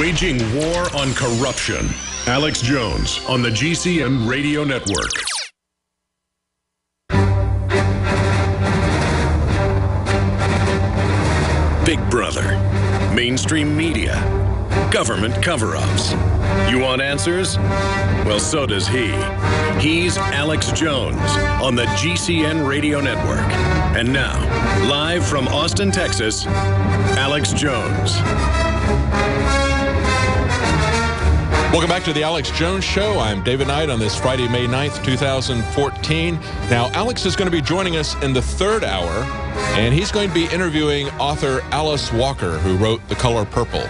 Waging war on corruption. Alex Jones on the GCN Radio Network. Big Brother, mainstream media, government cover-ups. You want answers? Well, so does he. He's Alex Jones on the GCN Radio Network. And now, live from Austin, Texas, Alex Jones. Welcome back to the Alex Jones Show. I'm David Knight on this Friday, May 9th, 2014. Now, Alex is going to be joining us in the third hour, and he's going to be interviewing author Alice Walker, who wrote The Color Purple,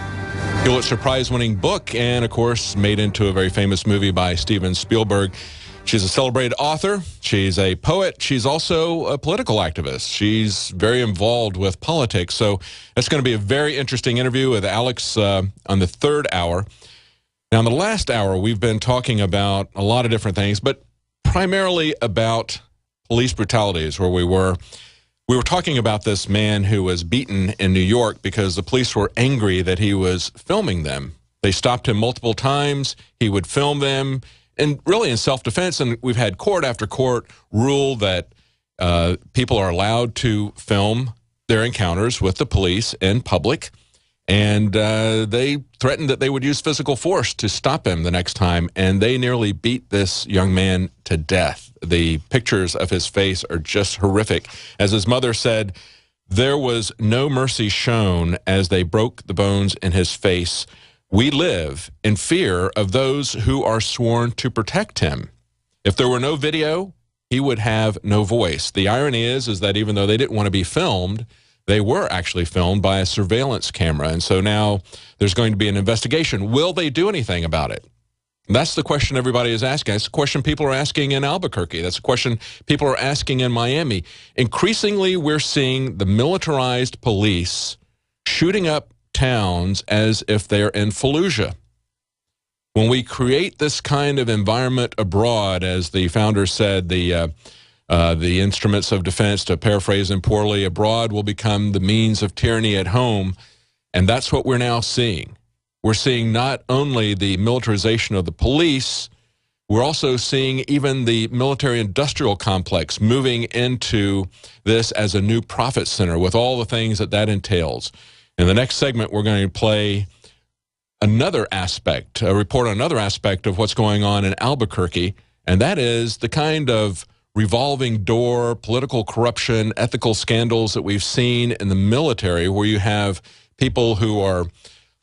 Pulitzer Prize-winning book, and, of course, made into a very famous movie by Steven Spielberg. She's a celebrated author. She's a poet. She's also a political activist. She's very involved with politics. So it's going to be a very interesting interview with Alex on the third hour. Now, in the last hour, we've been talking about a lot of different things, but primarily about police brutalities, where we were talking about this man who was beaten in New York because the police were angry that he was filming them. They stopped him multiple times. He would film them, and really in self-defense. And we've had court after court rule that people are allowed to film their encounters with the police in public. And they threatened that they would use physical force to stop him the next time, and they nearly beat this young man to death. The pictures of his face are just horrific. As his mother said, there was no mercy shown as they broke the bones in his face. We live in fear of those who are sworn to protect him. If there were no video, he would have no voice. The irony is that even though they didn't want to be filmed, they were actually filmed by a surveillance camera. And so now there's going to be an investigation. Will they do anything about it? That's the question everybody is asking. That's the question people are asking in Albuquerque. That's the question people are asking in Miami. Increasingly, we're seeing the militarized police shooting up towns as if they're in Fallujah. When we create this kind of environment abroad, as the founder said, the instruments of defense, to paraphrase him poorly, abroad will become the means of tyranny at home. And that's what we're now seeing. We're seeing not only the militarization of the police, we're also seeing even the military-industrial complex moving into this as a new profit center with all the things that that entails. In the next segment, we're going to play another aspect, a report on another aspect of what's going on in Albuquerque, and that is the kind of revolving door, political corruption, ethical scandals that we've seen in the military, where you have people who are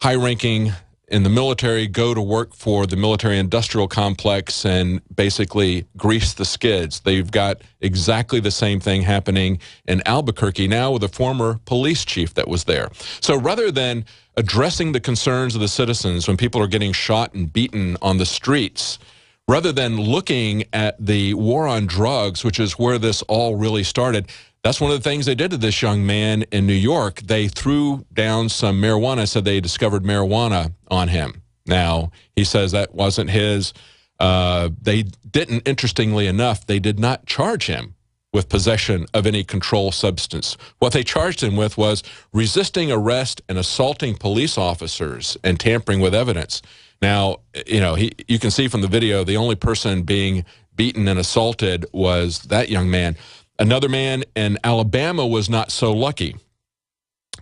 high-ranking in the military go to work for the military-industrial complex and basically grease the skids. They've got exactly the same thing happening in Albuquerque now with a former police chief that was there. So rather than addressing the concerns of the citizens when people are getting shot and beaten on the streets, rather than looking at the war on drugs, which is where this all really started, that's one of the things they did to this young man in New York. They threw down some marijuana, said they discovered marijuana on him. Now, he says that wasn't his. They didn't, interestingly enough, they did not charge him with possession of any controlled substance. What they charged him with was resisting arrest and assaulting police officers and tampering with evidence. Now, you know, you can see from the video, the only person being beaten and assaulted was that young man. Another man in Alabama was not so lucky.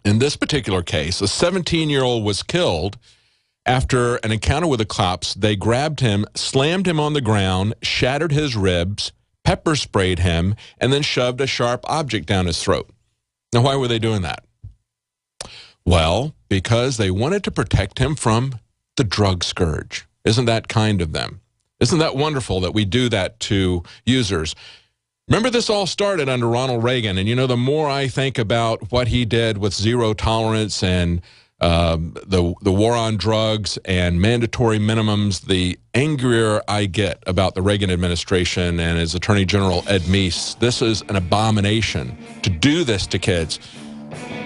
In this particular case, a 17-year-old was killed after an encounter with the cops. They grabbed him, slammed him on the ground, shattered his ribs, pepper sprayed him, and then shoved a sharp object down his throat. Now, why were they doing that? Well, because they wanted to protect him from the drug scourge. Isn't that kind of them? Isn't that wonderful that we do that to users? Remember, this all started under Ronald Reagan, and you know, the more I think about what he did with zero tolerance and the war on drugs and mandatory minimums, the angrier I get about the Reagan administration and his Attorney General Ed Meese. This is an abomination to do this to kids.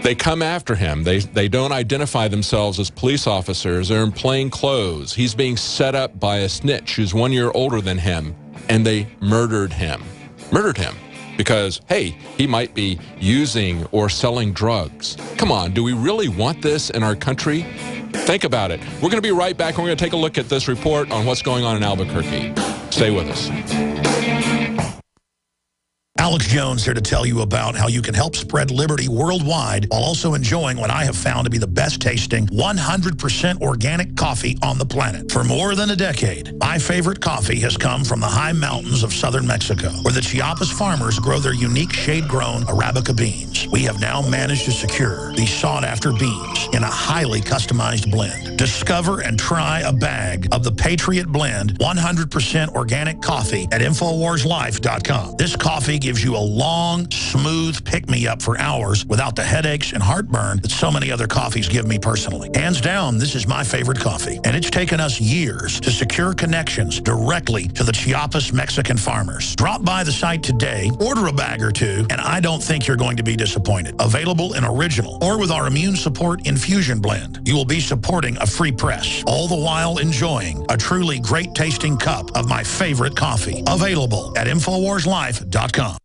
They come after him. They don't identify themselves as police officers. They're in plain clothes. He's being set up by a snitch who's 1 year older than him, and they murdered him. Murdered him because, hey, he might be using or selling drugs. Come on, do we really want this in our country? Think about it. We're going to be right back, and we're going to take a look at this report on what's going on in Albuquerque. Stay with us. Alex Jones here to tell you about how you can help spread liberty worldwide while also enjoying what I have found to be the best tasting 100% organic coffee on the planet. For more than a decade, my favorite coffee has come from the high mountains of southern Mexico, where the Chiapas farmers grow their unique shade-grown Arabica beans. We have now managed to secure these sought-after beans in a highly customized blend. Discover and try a bag of the Patriot Blend 100% organic coffee at InfoWarsLife.com. This coffee gives you a long, smooth pick-me-up for hours without the headaches and heartburn that so many other coffees give me personally. Hands down, this is my favorite coffee, and it's taken us years to secure connections directly to the Chiapas Mexican farmers. Drop by the site today, order a bag or two, and I don't think you're going to be disappointed. Available in original or with our Immune Support Infusion Blend. You will be supporting a free press, all the while enjoying a truly great-tasting cup of my favorite coffee. Available at InfoWarsLife.com.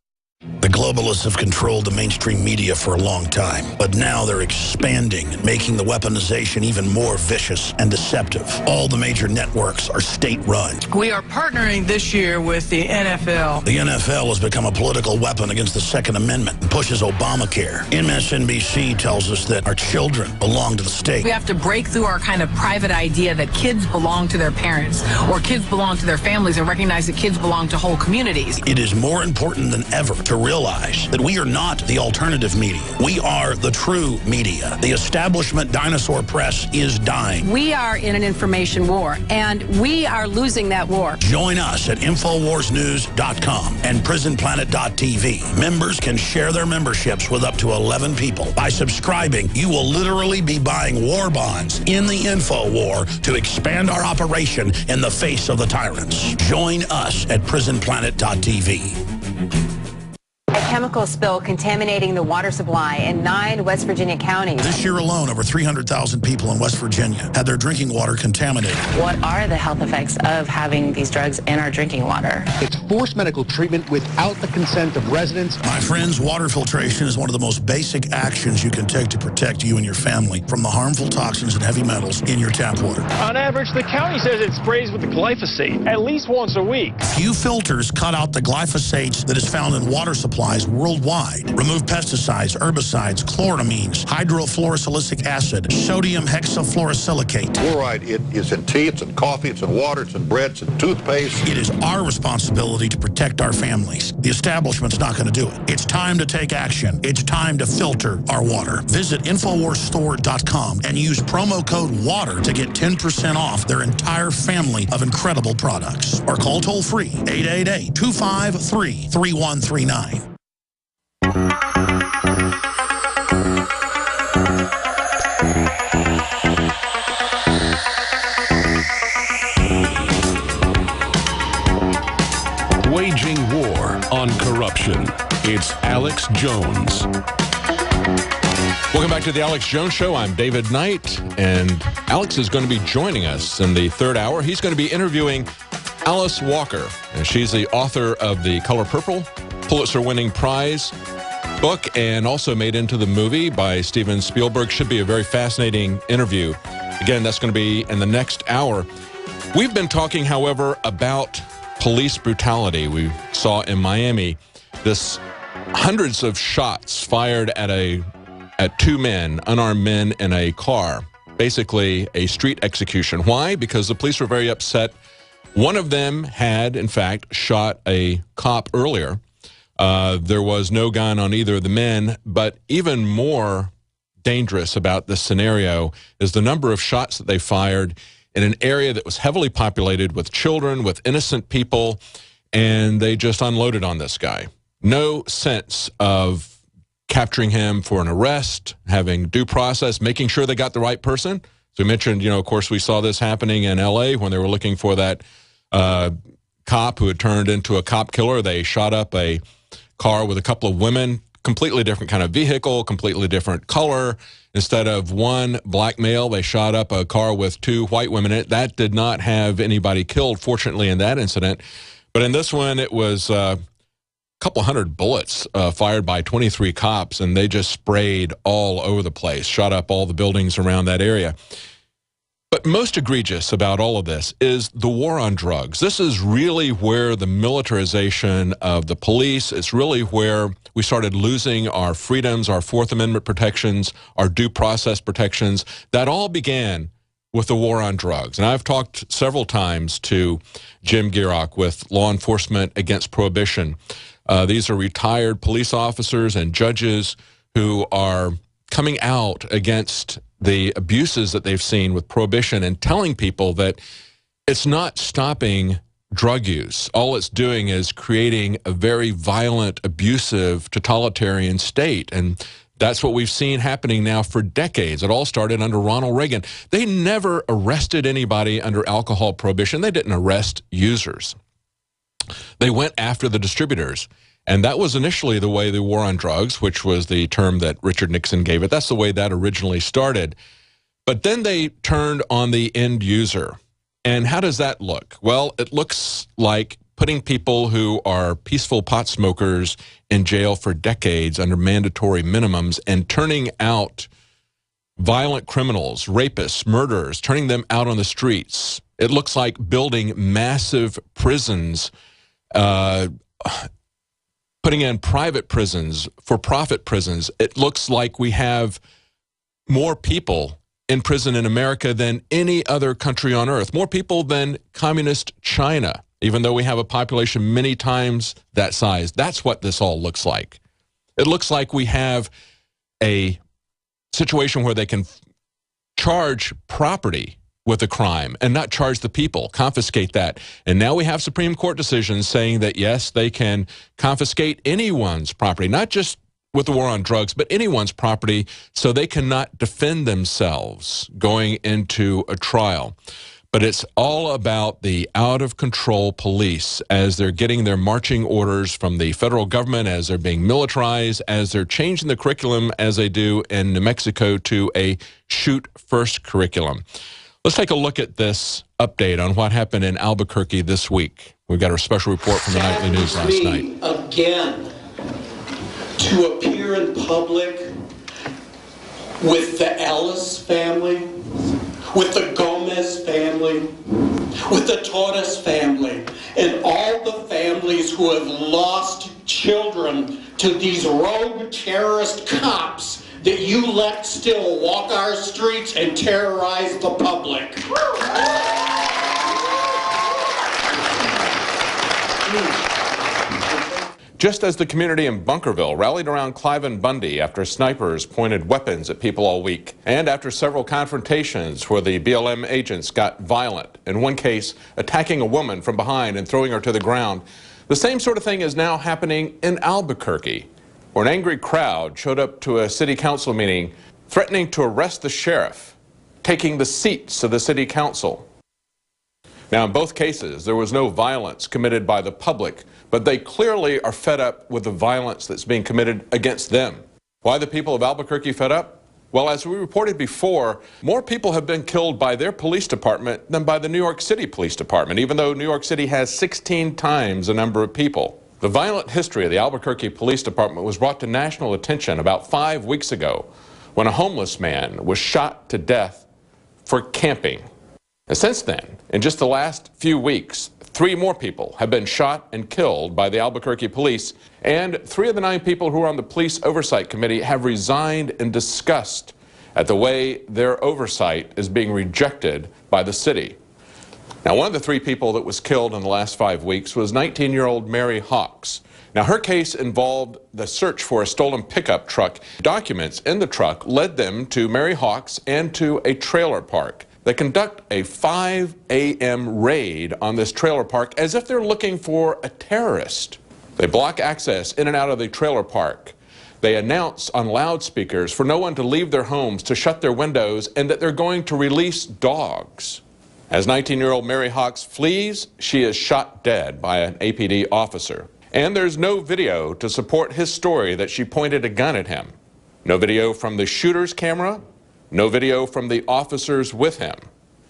The globalists have controlled the mainstream media for a long time, but now they're expanding and making the weaponization even more vicious and deceptive. All the major networks are state-run. We are partnering this year with the NFL. The NFL has become a political weapon against the Second Amendment and pushes Obamacare. MSNBC tells us that our children belong to the state. We have to break through our kind of private idea that kids belong to their parents or kids belong to their families and recognize that kids belong to whole communities. It is more important than ever to realize that we are not the alternative media. We are the true media. The establishment dinosaur press is dying. We are in an information war, and we are losing that war. Join us at InfoWarsNews.com and PrisonPlanet.tv. Members can share their memberships with up to 11 people. By subscribing, you will literally be buying war bonds in the info war to expand our operation in the face of the tyrants. Join us at PrisonPlanet.tv. A chemical spill contaminating the water supply in 9 West Virginia counties. This year alone, over 300,000 people in West Virginia had their drinking water contaminated. What are the health effects of having these drugs in our drinking water? It's forced medical treatment without the consent of residents. My friends, water filtration is one of the most basic actions you can take to protect you and your family from the harmful toxins and heavy metals in your tap water. On average, the county says it sprays with the glyphosate at least once a week. Few filters cut out the glyphosates that is found in water supplies worldwide. Remove pesticides, herbicides, chloramines, hydrofluorosilicic acid, sodium hexafluorosilicate. Fluoride, it is in tea, it's in coffee, it's in water, it's in bread, it's in toothpaste. It is our responsibility to protect our families. The establishment's not going to do it. It's time to take action. It's time to filter our water. Visit InfoWarsStore.com and use promo code WATER to get 10% off their entire family of incredible products. Or call toll-free 888-253-3139. Waging war on corruption. It's Alex Jones. Welcome back to the Alex Jones Show. I'm David Knight, and Alex is going to be joining us in the third hour. He's going to be interviewing Alice Walker, and she's the author of The Color Purple, Pulitzer-winning prize book, and also made into the movie by Steven Spielberg. Should be a very fascinating interview. Again, that's going to be in the next hour. We've been talking, however, about police brutality. We saw in Miami this hundreds of shots fired at 2 men, unarmed men in a car, basically a street execution. Why? Because the police were very upset. One of them had, in fact, shot a cop earlier. There was no gun on either of the men, but even more dangerous about this scenario is the number of shots that they fired in an area that was heavily populated with children, with innocent people, and they just unloaded on this guy. No sense of capturing him for an arrest, having due process, making sure they got the right person. So we mentioned, of course, we saw this happening in L.A. when they were looking for that cop who had turned into a cop killer. They shot up a car with a couple of women, completely different kind of vehicle, completely different color. Instead of one black male, they shot up a car with 2 white women in it. That did not have anybody killed, fortunately, in that incident. But in this one, it was a couple hundred bullets fired by 23 cops, and they just sprayed all over the place, shot up all the buildings around that area. But most egregious about all of this is the war on drugs. This is really where the militarization of the police, it's really where we started losing our freedoms, our Fourth Amendment protections, our due process protections. That all began with the war on drugs. And I've talked several times to Jim Gierach with Law Enforcement Against Prohibition. These are retired police officers and judges who are coming out against the abuses that they've seen with prohibition and telling people that it's not stopping drug use. All it's doing is creating a very violent, abusive, totalitarian state. And that's what we've seen happening now for decades. It all started under Ronald Reagan. They never arrested anybody under alcohol prohibition. They didn't arrest users. They went after the distributors. And that was initially the way the war on drugs, which was the term that Richard Nixon gave it. That's the way that originally started. But then they turned on the end user. And how does that look? Well, it looks like putting people who are peaceful pot smokers in jail for decades under mandatory minimums and turning out violent criminals, rapists, murderers, turning them out on the streets. It looks like building massive prisons, putting in private prisons, for-profit prisons. It looks like we have more people in prison in America than any other country on earth, more people than communist China, even though we have a population many times that size. That's what this all looks like. It looks like we have a situation where they can charge property with a crime and not charge the people, confiscate that. And now we have Supreme Court decisions saying that, yes, they can confiscate anyone's property, not just with the war on drugs, but anyone's property, so they cannot defend themselves going into a trial. But it's all about the out-of-control police as they're getting their marching orders from the federal government, as they're being militarized, as they're changing the curriculum, as they do in New Mexico, to a shoot-first curriculum. Let's take a look at this update on what happened in Albuquerque this week. We've got our special report from the Nightly News last night. Again, to appear in public with the Ellis family, with the Gomez family, with the Torres family, and all the families who have lost children to these rogue terrorist cops that you let still walk our streets and terrorize the public. Just as the community in Bunkerville rallied around Cliven Bundy after snipers pointed weapons at people all week, and after several confrontations where the BLM agents got violent, in one case attacking a woman from behind and throwing her to the ground, the same sort of thing is now happening in Albuquerque, where an angry crowd showed up to a city council meeting threatening to arrest the sheriff, taking the seats of the city council. Now, in both cases, there was no violence committed by the public, but they clearly are fed up with the violence that's being committed against them. Why are the people of Albuquerque fed up? Well, as we reported before, more people have been killed by their police department than by the New York City Police Department, even though New York City has 16 times the number of people. The violent history of the Albuquerque Police Department was brought to national attention about 5 weeks ago when a homeless man was shot to death for camping. And since then, in just the last few weeks, 3 more people have been shot and killed by the Albuquerque police, and 3 of the 9 people who are on the Police Oversight Committee have resigned in disgust at the way their oversight is being rejected by the city. Now, one of the 3 people that was killed in the last 5 weeks was 19-year-old Mary Hawks. Now, her case involved the search for a stolen pickup truck. Documents in the truck led them to Mary Hawks and to a trailer park. They conduct a 5 a.m. raid on this trailer park as if they're looking for a terrorist. They block access in and out of the trailer park. They announce on loudspeakers for no one to leave their homes, to shut their windows, and that they're going to release dogs. As 19-year-old Mary Hawks flees, she is shot dead by an APD officer. And there's no video to support his story that she pointed a gun at him. No video from the shooter's camera, no video from the officers with him.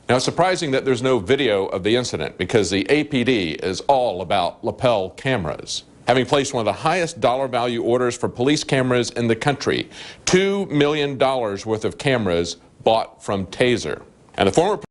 Now, it's surprising that there's no video of the incident because the APD is all about lapel cameras, having placed one of the highest dollar value orders for police cameras in the country, $2 million worth of cameras bought from Taser. And the former